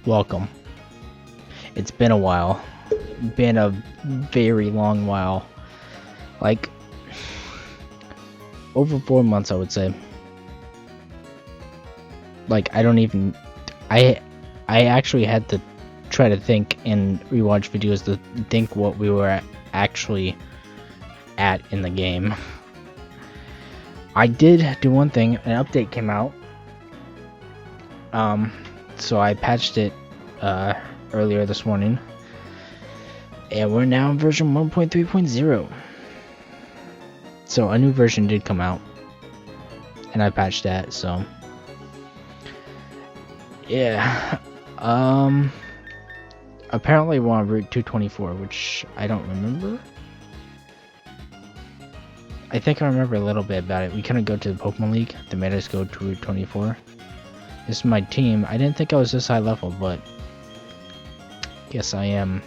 Welcome. It's been a while. Been a very long while. Like, over 4 months, I would say. Like, I don't even... I actually had to try to think and rewatch videos to think what we were actually at in the game. I did do one thing. An update came out. So I patched it earlier this morning. And we're now in version 1.3.0. So a new version did come out. And I patched that, so... Yeah. Apparently we're on Route 224, which I don't remember. I think I remember a little bit about it. We couldn't go to the Pokemon League. They made us go to Route 24. This is my team. I didn't think I was this high level, but... Yes, I am.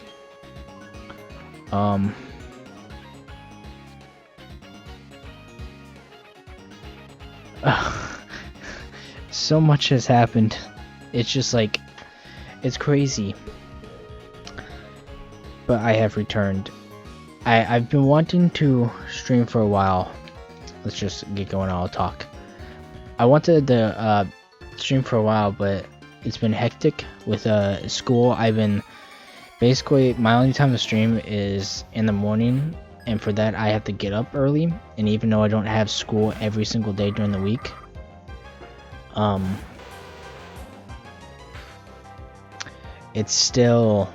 So much has happened. It's just like... It's crazy. But I have returned. I've been wanting to stream for a while. Let's just get going, I'll talk. I wanted to stream for a while, but it's been hectic with school. I've been... Basically, my only time to stream is in the morning, and for that I have to get up early, and even though I don't have school every single day during the week, it's still...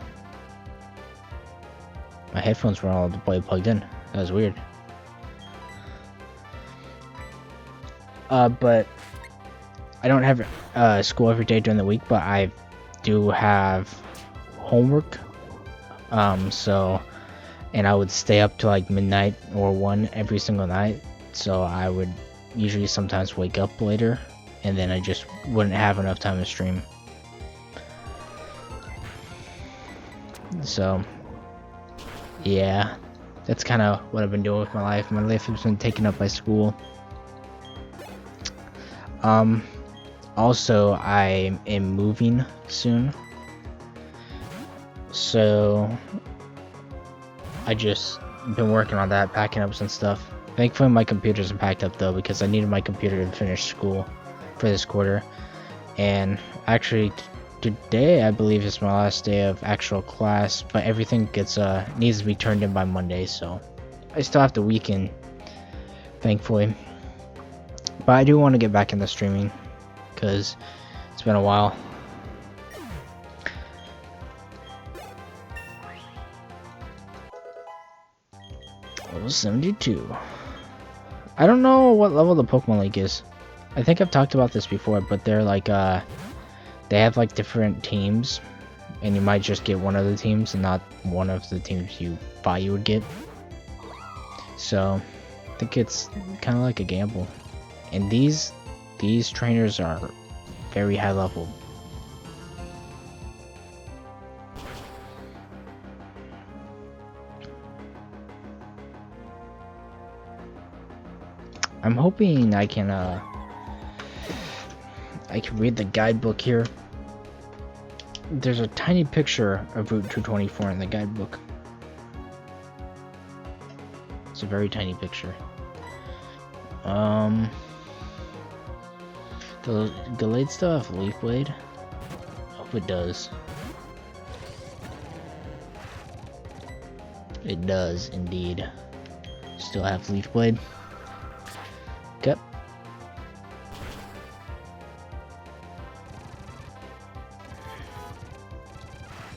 My headphones were all the way plugged in. That was weird. But I don't have school every day during the week, but I do have homework. So, and I would stay up to like midnight or 1 every single night. So I would usually sometimes wake up later, and then I just wouldn't have enough time to stream. So, yeah, that's kind of what I've been doing with my life. My life has been taken up by school. Also, I am moving soon. So, I just been working on that, packing up some stuff. Thankfully, my computer's packed up though, because I needed my computer to finish school for this quarter. And actually, today I believe is my last day of actual class, but everything needs to be turned in by Monday, so I still have the weekend, thankfully. But I do want to get back into streaming, because it's been a while. Level 72. I don't know what level the Pokemon League is. I think I've talked about this before, but they're like, they have like different teams, and you might just get one of the teams and not one of the teams you thought you would get. So, I think it's kind of like a gamble. And these trainers are very high level. I'm hoping I can read the guidebook here. There's a tiny picture of Route 224 in the guidebook. It's a very tiny picture. The Gallade still have Leaf Blade? Hope it does. It does indeed. Still have Leaf Blade. Okay.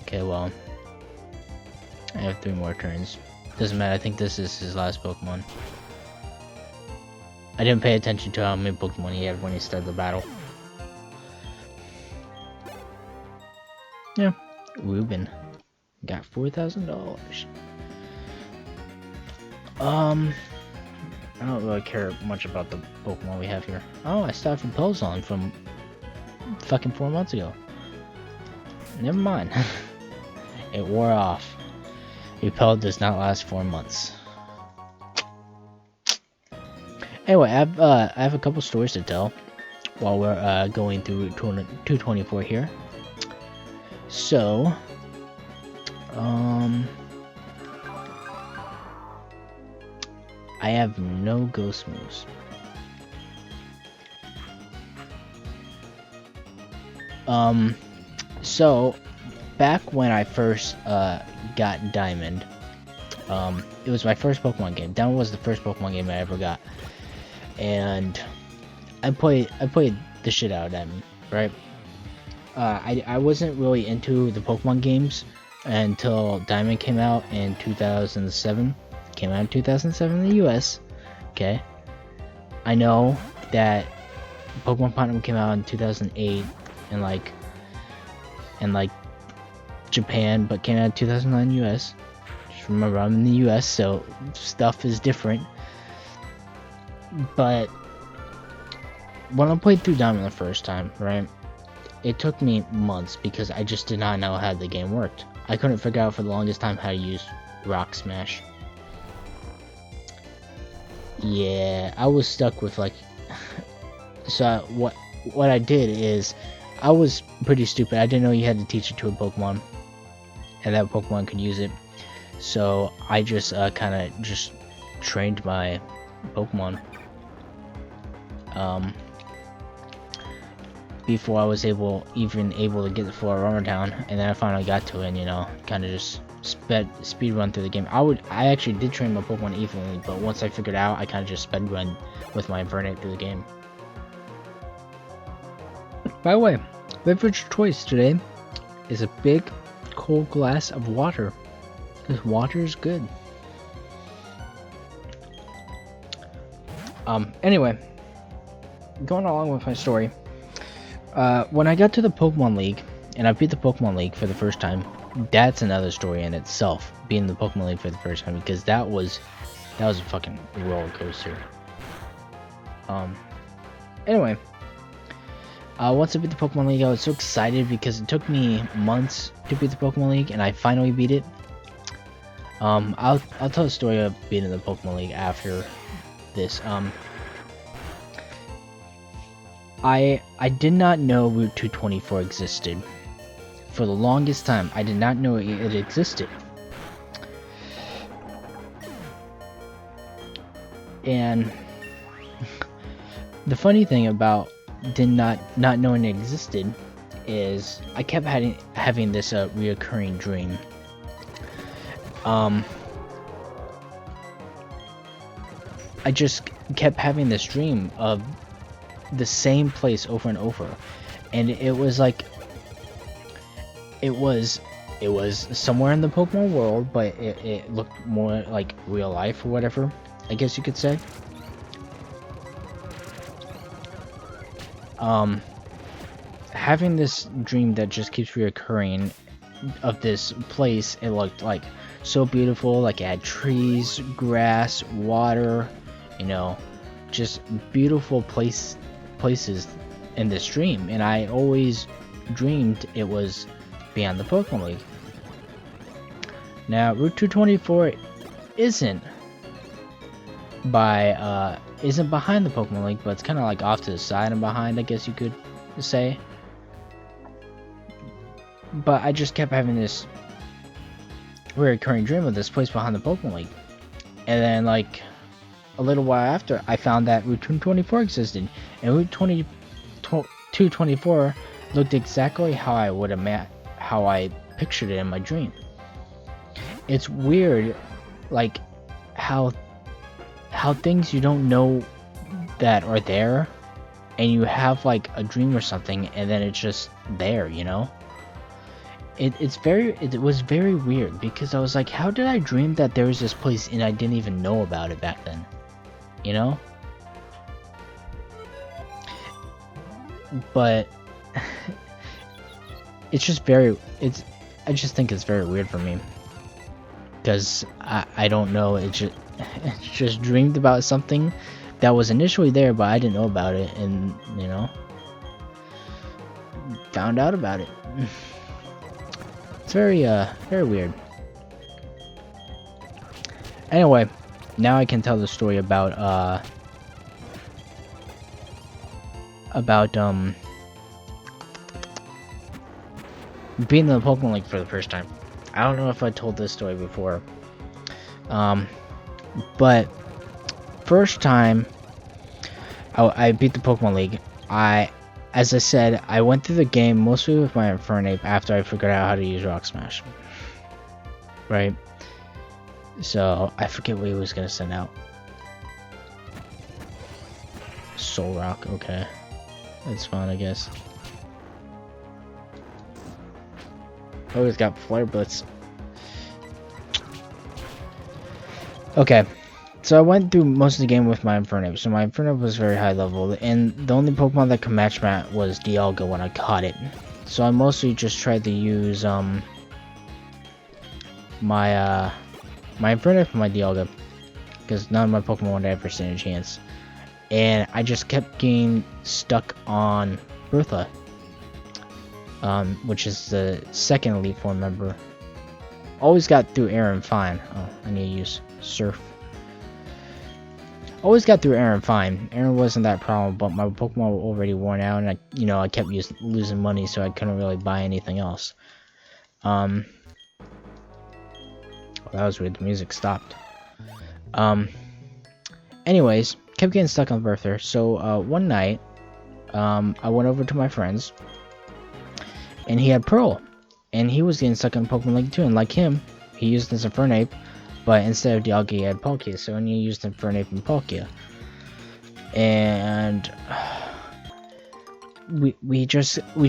Okay, well, I have 3 more turns. Doesn't matter, I think this is his last Pokemon. I didn't pay attention to how many Pokemon he had when he started the battle. Yeah, Ruben got $4,000. I don't really care much about the Pokemon we have here. Oh, I started from Pelzon from fucking 4 months ago. Never mind. It wore off. Repel does not last 4 months. Anyway, I have a couple stories to tell while we're going through 224 here. So, I have no ghost moves. So back when I first got Diamond, it was my first Pokemon game. Diamond was the first Pokemon game I ever got, and I played the shit out of Diamond, right? I wasn't really into the Pokemon games until Diamond came out in 2007. Came out in 2007 in the US. Okay, I know that Pokemon Platinum came out in 2008 and like Japan, but came out in 2009 US. Just remember, I'm in the US, so stuff is different. But when I played through Diamond the first time, right, it took me months because I just did not know how the game worked. I couldn't figure out for the longest time how to use Rock Smash. Yeah, I was stuck with like so what I did is I was pretty stupid. I didn't know you had to teach it to a Pokemon and that Pokemon could use it. So I just kind of just trained my Pokemon before I was even able to get the full armor down, and then I finally got to it and, you know, kind of just speed run through the game. I actually did train my Pokemon evenly, but once I figured out, I kind of just speed run with my Infernape through the game. By the way, beverage choice today is a big cold glass of water, because water is good. Anyway, going along with my story, when I got to the Pokemon League and I beat the Pokemon League for the first time, that's another story in itself, being the Pokemon League for the first time, because that was a fucking roller coaster. Anyway, once I beat the Pokemon League, I was so excited because it took me months to beat the Pokemon League, and I finally beat it. I'll tell the story of beating the Pokemon League after this. I did not know Route 224 existed. For the longest time, I did not know it existed. And the funny thing about not knowing it existed is I kept having this reoccurring dream. I just kept having this dream of the same place over and over, and it was like it was somewhere in the Pokemon world, but it looked more like real life or whatever, I guess you could say. Having this dream that just keeps reoccurring of this place, it looked like so beautiful, like it had trees, grass, water, you know, just beautiful places in this dream, and I always dreamed it was beyond the Pokemon League. Now, Route 224 isn't behind the Pokemon League, but it's kind of like off to the side and behind, I guess you could say. But I just kept having this recurring dream of this place behind the Pokemon League, and then like a little while after, I found that Route 224 existed, and Route 224 looked exactly how I pictured it in my dream. It's weird, like how things you don't know that are there, and you have like a dream or something, and then it's just there, you know. It was very weird, because I was like, how did I dream that there was this place and I didn't even know about it back then, you know? But I just think it's very weird for me, because I don't know, it's just dreamed about something that was initially there, but I didn't know about it, and, you know, found out about it. It's very weird. Anyway, now I can tell the story about beating the Pokemon League for the first time. I don't know if I told this story before. But first time I beat the Pokemon League, as I said, I went through the game mostly with my Infernape after I figured out how to use Rock Smash. Right? So, I forget what he was gonna send out. Soul Rock, okay. That's fine, I guess. Oh, he's got Flare Blitz. Okay. So I went through most of the game with my Infernape. So my Infernape was very high level, and the only Pokemon that could match that was Dialga when I caught it. So I mostly just tried to use my Infernape for my Dialga, because none of my Pokemon would ever stand a chance. And I just kept getting stuck on Bertha, which is the second Elite Four member. Always got through Aaron fine. Oh, I need to use Surf. Always got through Aaron fine. Aaron wasn't that problem, but my Pokemon were already worn out, and I kept losing money, so I couldn't really buy anything else. Well, that was weird. The music stopped. Anyways, kept getting stuck on Bertha. So one night, I went over to my friend's, and he had Pearl, and he was getting stuck on Pokemon League too. And like him, he used his Infernape. But instead of Dialga, he had Palkia, so he used Infernape and Palkia. And we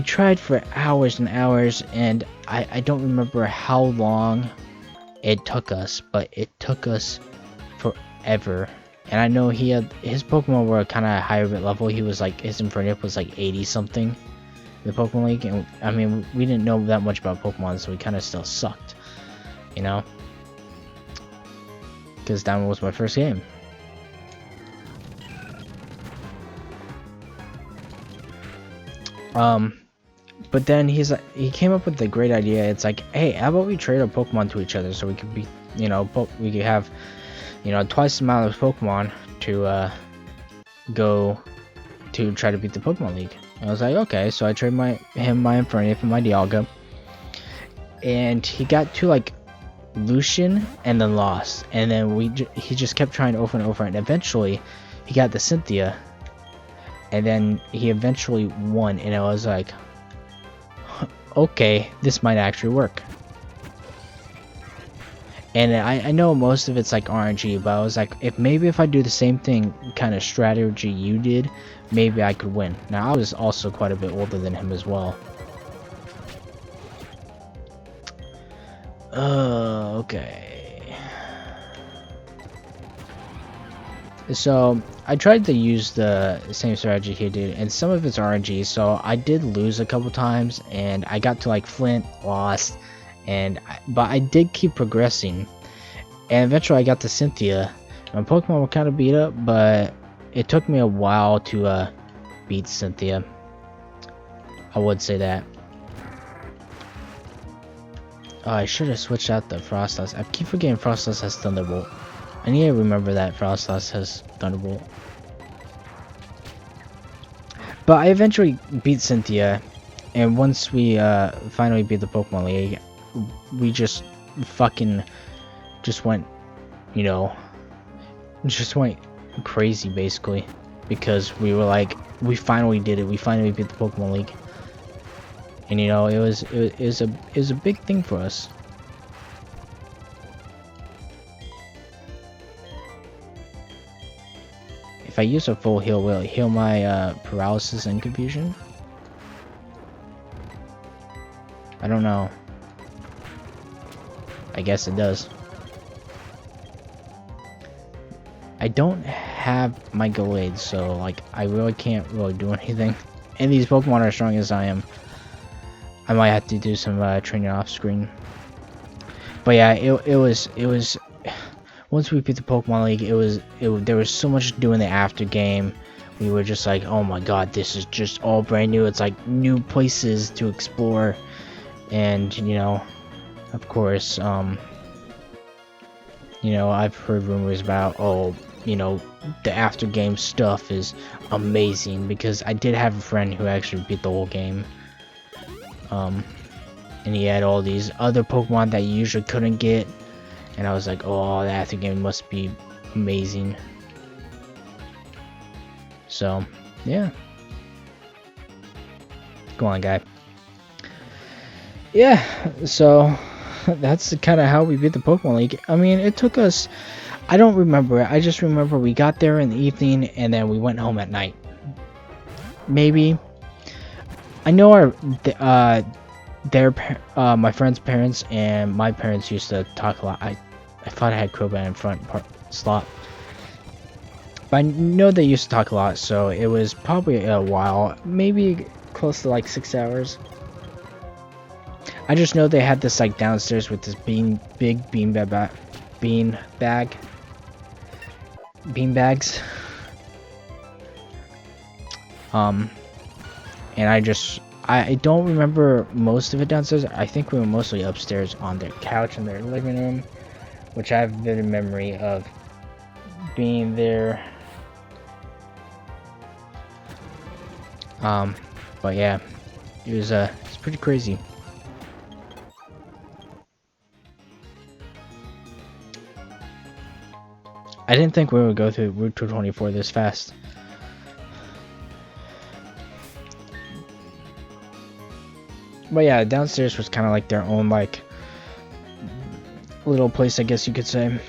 tried for hours and hours, and I don't remember how long it took us, but it took us forever. And I know his Pokemon were kind of higher bit level. He was like, his Infernape was like 80 something in the Pokemon League, and I mean, we didn't know that much about Pokemon, so we kind of still sucked, you know? Because that was my first game. But then he came up with a great idea. It's like, hey, how about we trade our Pokemon to each other so we could be, we could have, twice the amount of Pokemon to go to try to beat the Pokemon League. And I was like, okay, so I traded my Infernape and my Dialga, and he got to like Lucian and then lost, and then he just kept trying over and over, and eventually he got the Cynthia, and then he eventually won, and I was like, okay, this might actually work. And I know most of it's like RNG, but I was like, if I do the same thing kind of strategy you did, maybe I could win. Now I was also quite a bit older than him as well. Okay. So I tried to use the same strategy he did, and some of it's RNG, so I did lose a couple times, and I got to like Flint, lost, but I did keep progressing, and eventually I got to Cynthia. My Pokemon were kind of beat up, but it took me a while to beat Cynthia. I would say that. Oh, I should have switched out the Frostless. I keep forgetting Frostless has Thunderbolt. I need to remember that Frostless has Thunderbolt. But I eventually beat Cynthia, and once we finally beat the Pokemon League, we just went, just went crazy basically, because we were like, we finally did it. We finally beat the Pokemon League. And it was a big thing for us. If I use a full heal, will it heal my paralysis and confusion? I don't know. I guess it does. I don't have my Gallade, so like I really can't do anything. And these Pokemon are as strong as I am. I might have to do some training off screen. But yeah, it was once we beat the Pokemon League, there was so much to do in the after game. We were just like, oh my god, this is just all brand new. It's like new places to explore, and of course, I've heard rumors about, the after game stuff is amazing, because I did have a friend who actually beat the whole game. and he had all these other Pokemon that you usually couldn't get, and I was like, oh, that game must be amazing. So yeah, go on, guy. Yeah, so that's kind of how we beat the Pokemon League. I mean, it took us, I don't remember it, I just remember we got there in the evening and then we went home at night. Maybe. I know my friend's parents and my parents used to talk a lot. I thought I had Crobat in front slot, but I know they used to talk a lot, so it was probably a while, maybe close to like 6 hours. I just know they had this like downstairs with this big bean bags. And I don't remember most of it downstairs. I think we were mostly upstairs on their couch in their living room, which I have a vivid memory of being there. But yeah, it's pretty crazy. I didn't think we would go through Route 224 this fast. But yeah, downstairs was kind of like their own like little place, I guess you could say.